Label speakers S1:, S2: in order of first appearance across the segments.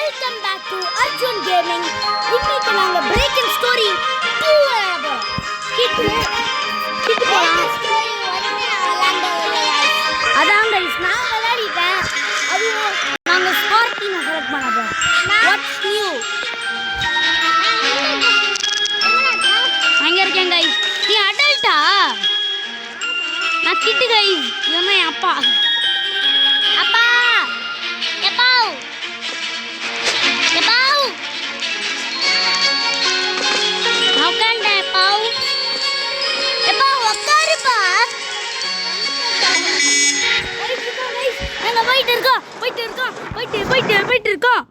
S1: Welcome back to Arjun Gaming. இன்னைக்கு நாங்க braking story 2 விளையாடுறோம். கிட்டு போலாம். அதான் guys நான் விளையாடிட்டேன். அதுவும் நாங்க ஸ்கோர் டீம் செலக்ட் பண்ண போறோம். What's new? அங்க இருக்கேன் guys. நீ அடல்ட்டா? நான் கிட்டு guys. இவன் என் அப்பா. அப்பா எப்போ போயிட்டு இருக்கோம்.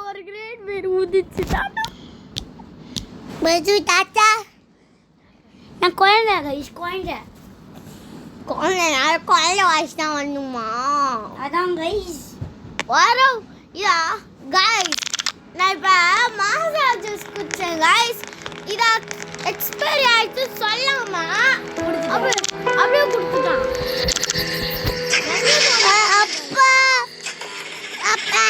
S1: ஒரு கிரேட் பேர் ஊதிச்சு தாத்தா. பஜு தாத்தா நான் குழந்தை கைஸ் குழந்தை வாய்ஸ் தான் வரணுமா? அதான் கைஸ் வரும். இதா கைஸ் நான் இப்போ மாசா ஜூஸ் குடிச்சேன் கைஸ். இதா எக்ஸ்பைரி ஆயிடுச்சு சொல்லாமா அப்படியே கொடுத்துட்டான். அப்பா அப்பா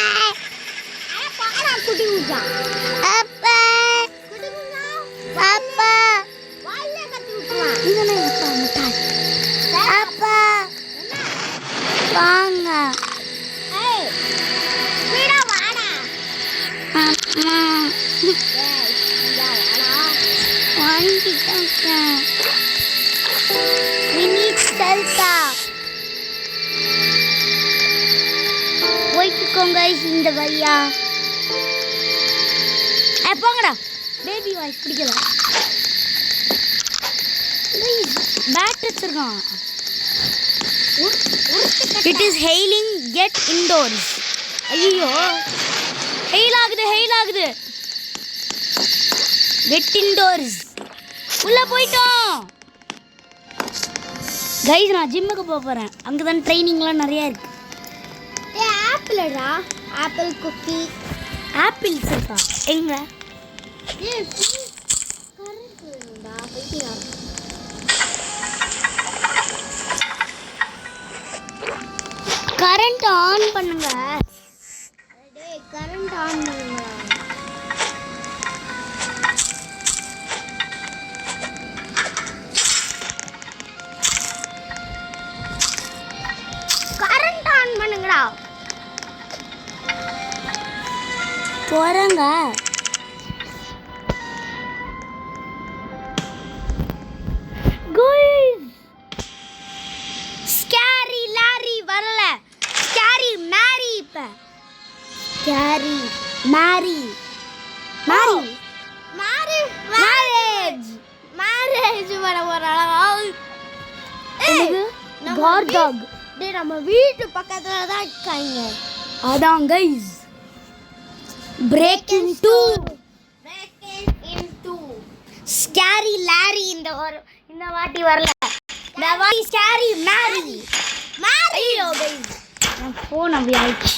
S1: பாடா குடி விட்டான். அப்பா அப்பா வாயில கட்டி விட்டுறான். இதுல அப்பா முட்டாள். அப்பா வாங்க. ஏய் வீடா வாடா. அம்மா ஏய் வீடா வாடா. வாங்கிட்டாங்க. We need Delta. போய்ட்டுக்கோங்க இந்த வழியா. போங்கடா பேபி வாய்ஸ் பிடிக்கல. பேட் வச்சிருக்கான். It is hailing get indoors. ஐயோ ஹெயில் ஆகுது கெட் இன்டோர்ஸ். உள்ள போயிட்டோம் கைஸ். நான் ஜிம்முக்கு போகிறேன். அங்கே தான் ட்ரைனிங்லாம் நிறையா இருக்கு. ஆப்பிளடா ஆப்பிள் குக்கி ஆப்பிள்ஸ் இருக்கா எங்க? கரண்ட் ஆன் பண்ணுங்க. கரண்ட் ஆன் பண்ணுங்க. கரண்ட் ஆன் பண்ணுங்கடா. போறாங்க. ஸ்கேரி லாரி வரல. ஸ்கேரி மேரி இப்ப ஸ்கேரி மேரி மேரேஜ் வர போறாங்க. காட் டாக் டேய் நம்ம வீட்டு பக்கத்துல தான் இருக்காங்க. அதான் guys break into scary larry இந்த வாட்டி வரல. இந்த வாட்டி scary mary ஐயோ गाइस நான் போன் அப்படி ஆயிடுச்சு.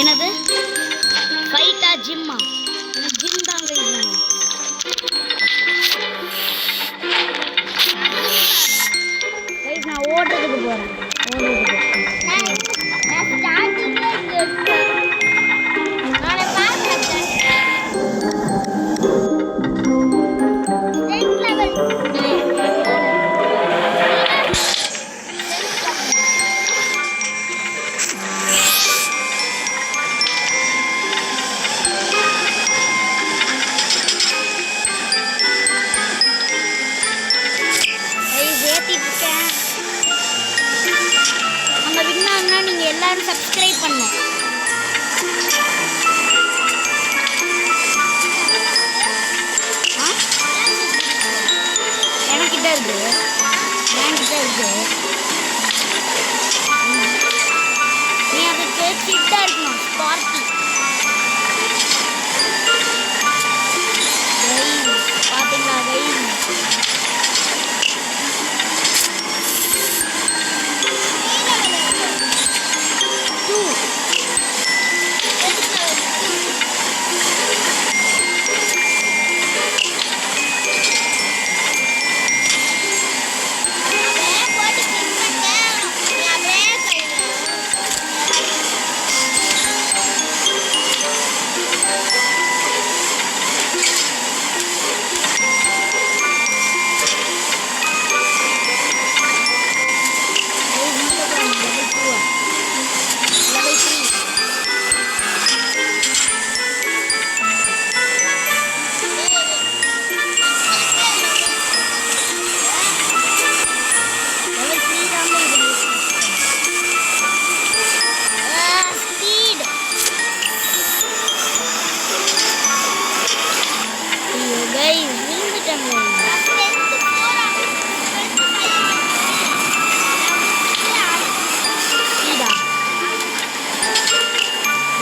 S1: என்னது ஃபைட்டா ஜிம்மா? எனக்கு ஜிம் தான் गाइस. நான் ஓடுறதுக்கு போறேன். நான் ஸ்டார்டிங்ல இருக்கேன்.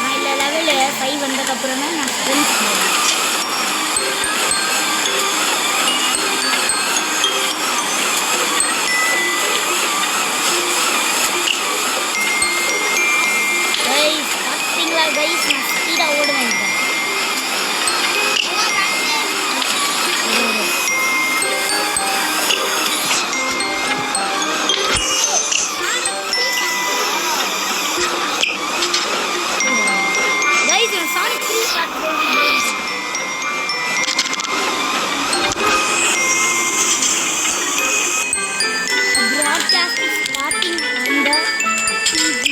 S1: நான் இல்லை லெவலு 5 வந்ததுக்கப்புறம் தான் நான் ஸ்ட்ரென்த் கைஸ் நான் ஸ்பீடாக ஓடுவேன் கைஸ் நான் Sonic 3 broadcast is starting on the TV.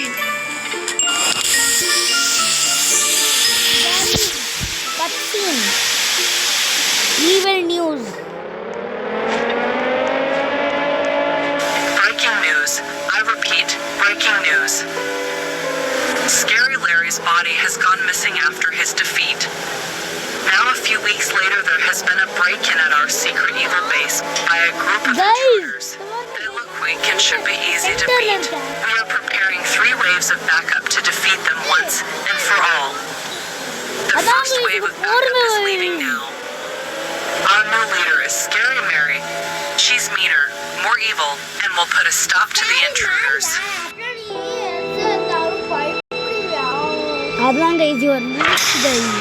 S1: Cutscene. Evil news.
S2: Breaking news. I repeat, breaking news. Scary Larry's body has gone missing after his defeat. Now, a few weeks later, there has been a break-in at our secret evil base by a group of intruders. They look weak and should be easy to beat. We are preparing 3 waves of backup to defeat them once and for all. The first wave of backup is leaving now. Our new leader is Scary Mary. She's meaner, more evil, and will put a stop to the intruders.
S1: அதான் guys your next guys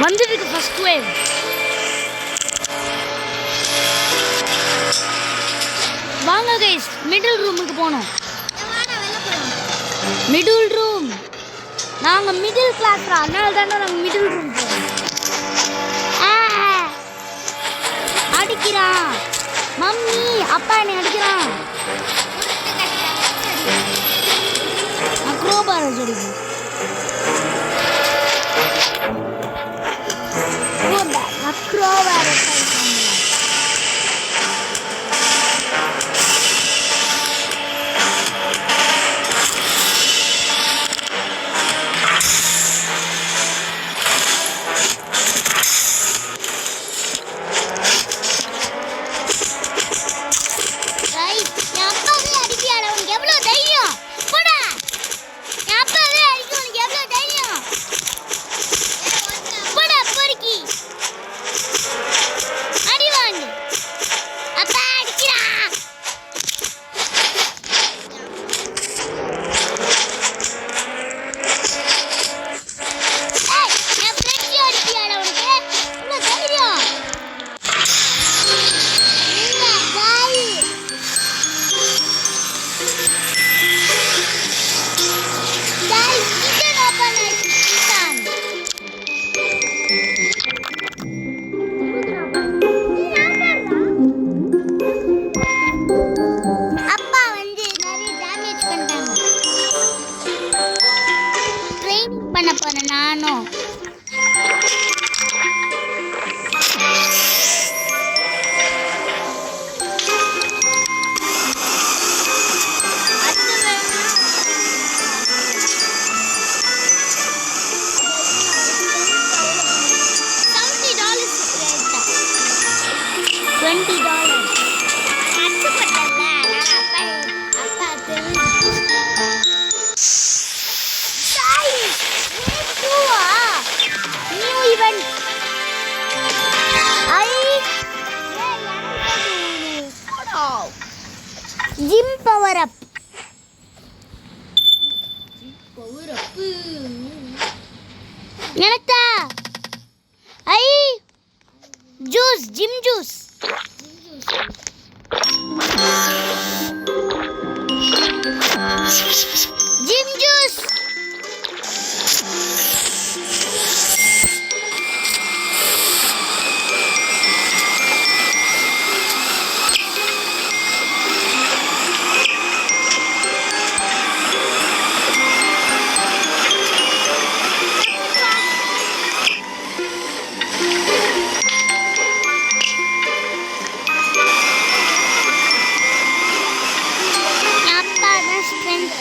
S1: வந்துருக்கு first wave. வாங்க guys middle ரூமுக்கு போனோம். Middle room நாங்கள் middle கிளாஸ்ரா, அதனால தானே நாங்கள் middle room போகிறோம். அடிக்கிறான் மம்மி, அப்பா என்னை அடிக்கிறான். அக்ரோபார அடிக்கும். அக்ரோபார பண்ண போறேன் நானும். Gym power up. Nenakta. Ay. Juice, gym juice. Gym juice. Strength.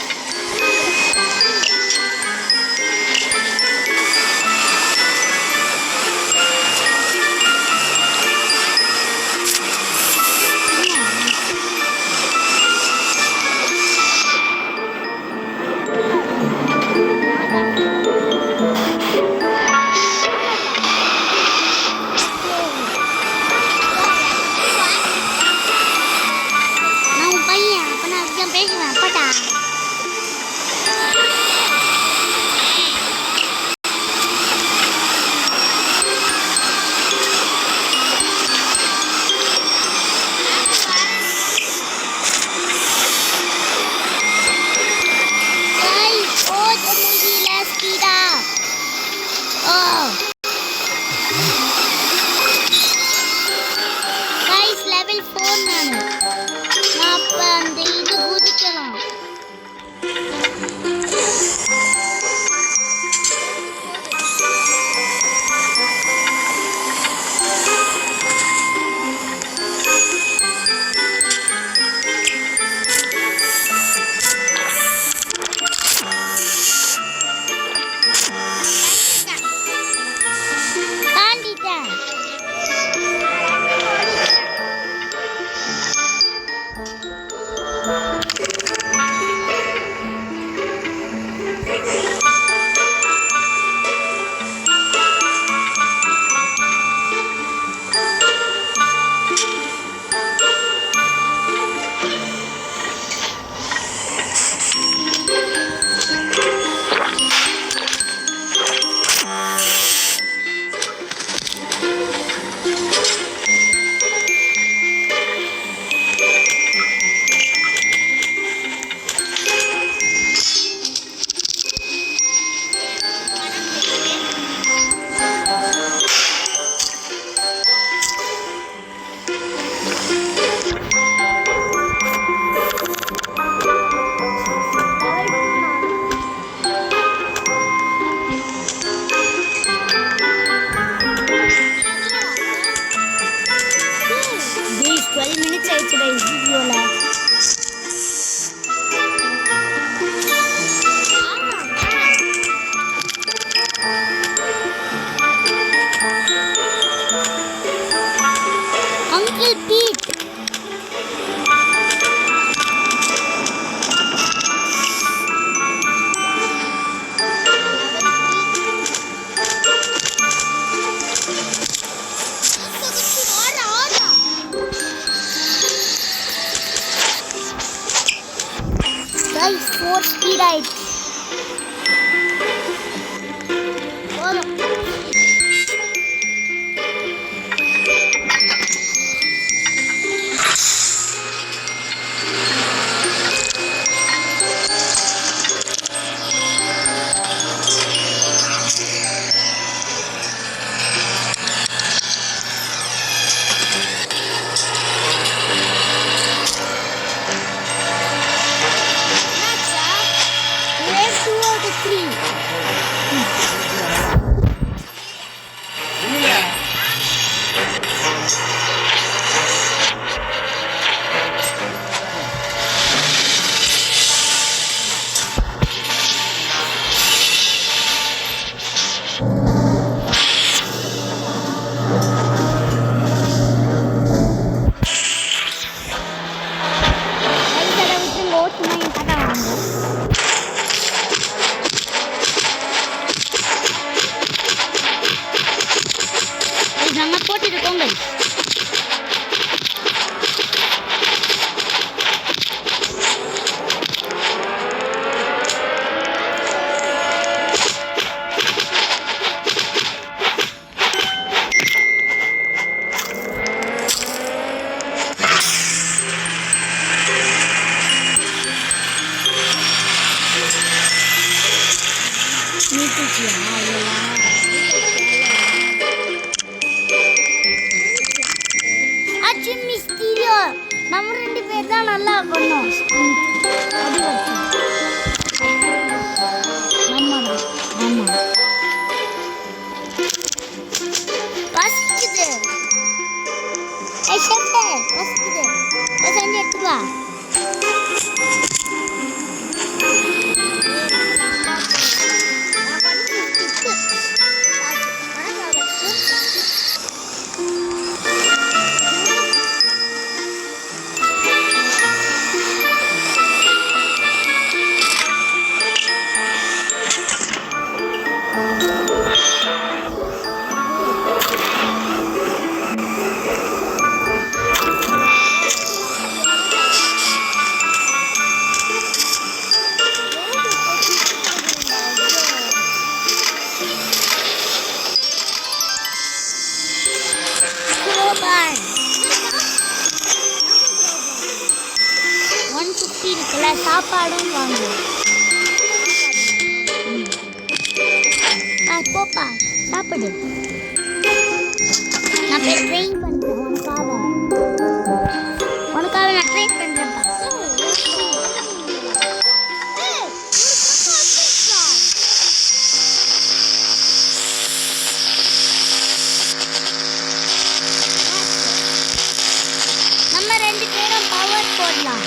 S1: போங்கள். நம்ம 2 பேர் தான் நல்லா பண்ணோம். அடி வச்சு ஆமா பசிக்குது. பசிக்குது. செஞ்சு எடுத்து வா. சாப்பாடும் வாங்குவோம். போப்பா சாப்பிடு. நான் போய் ட்ரெயின் பண்ணுறேன் உனக்காக நான் ட்ரெயின் பண்ணுறேன்ப்பா. நம்ம 2 பேரும் பவர் போடலாம்.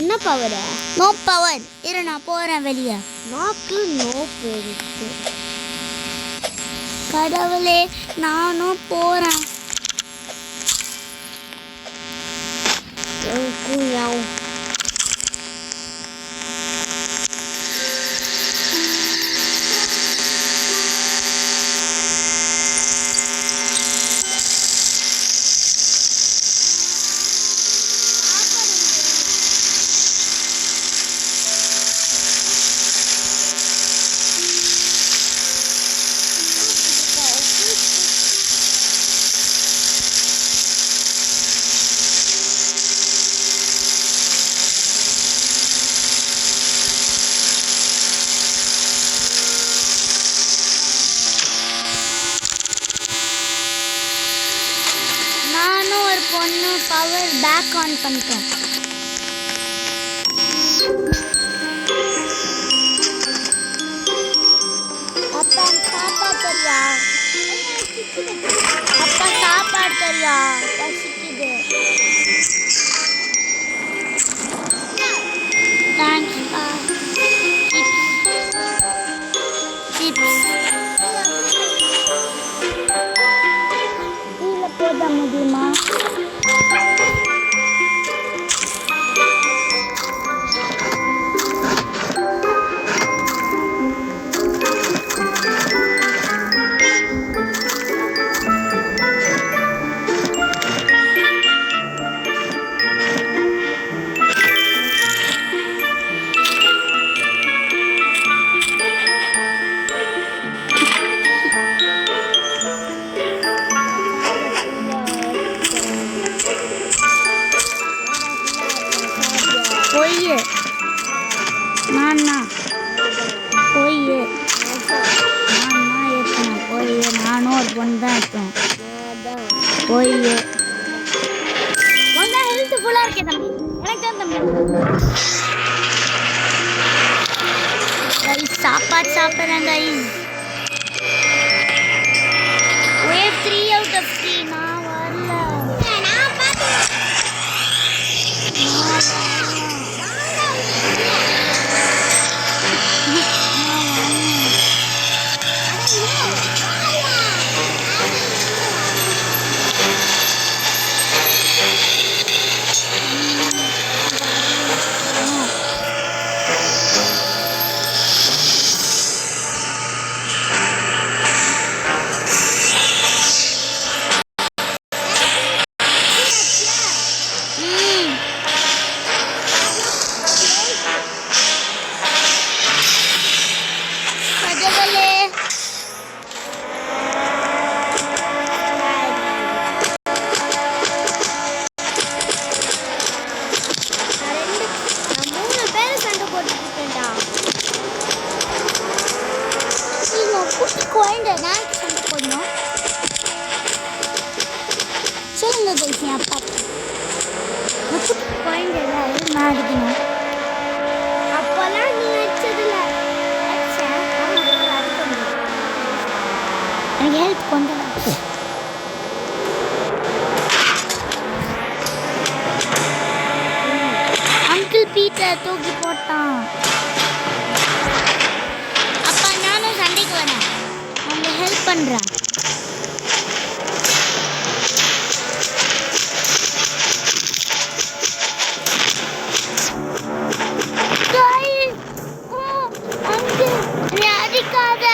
S1: என்ன பவர்? No power. இரு நான் போறேன் வெளியே. நாக்கு நோ போயிருக்கு. கடவுளே நானும் போறேன். பொண்ணு பவர் பேக் ஆன் பண்ணிட்டோம். அப்பா சாப்பாடு தெரியா? அப்பா சாப்பாடு தெரியா? பசிக்குது. தேங்க்ஸ்ப்பா. சிப்ஸ் கீழே போட முடியுமா? நானும் ஒரு பொண்ணு தான் இருக்கோம். போய் ஹெல்த் ஃபுல்லாக இருக்கேன் தம்பி. எனக்கு தான் தம்பி சாப்பாடு சாப்பிட்றேன் கைஸ். 3 out of 3 நான் வரல. குட்டி குழந்தை நான் சண்டை போடணும். சொல்லுங்க கைஸ் என் அப்பா குட்டி குழந்தை நான் அடிக்கணும். அப்போல்லாம் நீ வச்சதில்ல எனக்கு ஹெல்ப் கொண்டு அங்கிள் பீட்டர் தூக்கி போட்டான். அப்பா நானும் சண்டைக்கு வரேன், அவங்க ஹெல்ப் பண்ணுறேன். அடிக்காத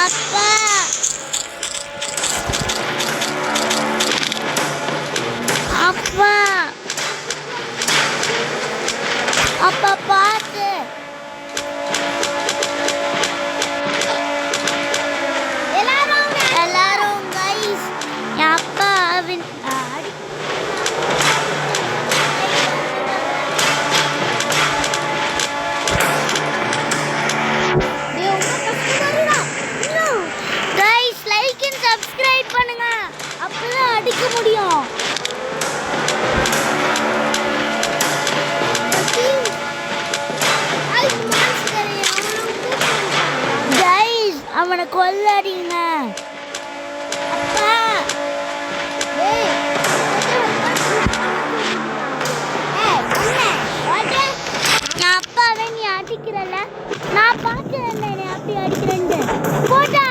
S1: அப்பா அப்பா அப்பா பார்த்து எல்லாரும் கைஸ் என் அப்பா கைஸ் லைக் அண்ட் சப்ஸ்கிரைப் பண்ணுங்க, அப்பதான் அடிக்க முடியும். கைஸ் அவனை கொல்லடிங்க. அப்பா நான் அப்பாவை நீ அடிக்கிறல்ல, நான் பார்க்கிறேன் நீ அப்படி அடிக்கிறேன்னு போட்டா.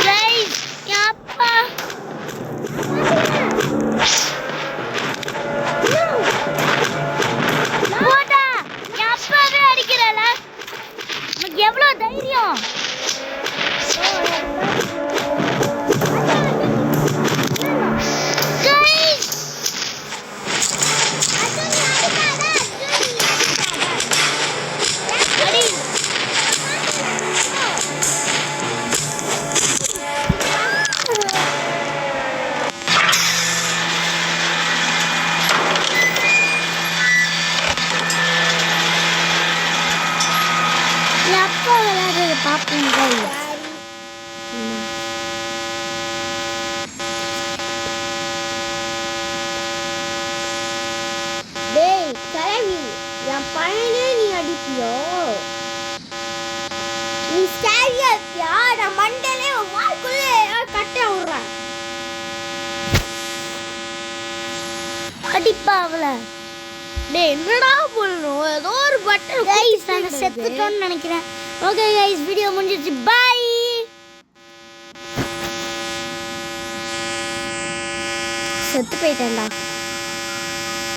S1: கைஸ் என் அப்பா போட்டா, என் அப்பாவே அடிக்கிறல்ல, உனக்கு எவ்வளோ தைரியம்? அப்பா விளையாடுறது பார்ப்பீங்களா? டேய் கிளவி, என் பையனே நீ அடிப்பியோ? நீ சரியா இருப்பியா? நான் மண்டலே வாய்க்குள்ளே கட்ட விடுறேன். அடிப்பா அவளை. டேய் என்னடா பண்ணணும், ஏதோ ஒரு பட்டன் கைஸ் நான் செத்துட்டோன்னு நினைக்கிறேன். ஓகே கைஸ் வீடியோ முடிஞ்சிருச்சு, பை. செத்து போயிட்டேன்டா.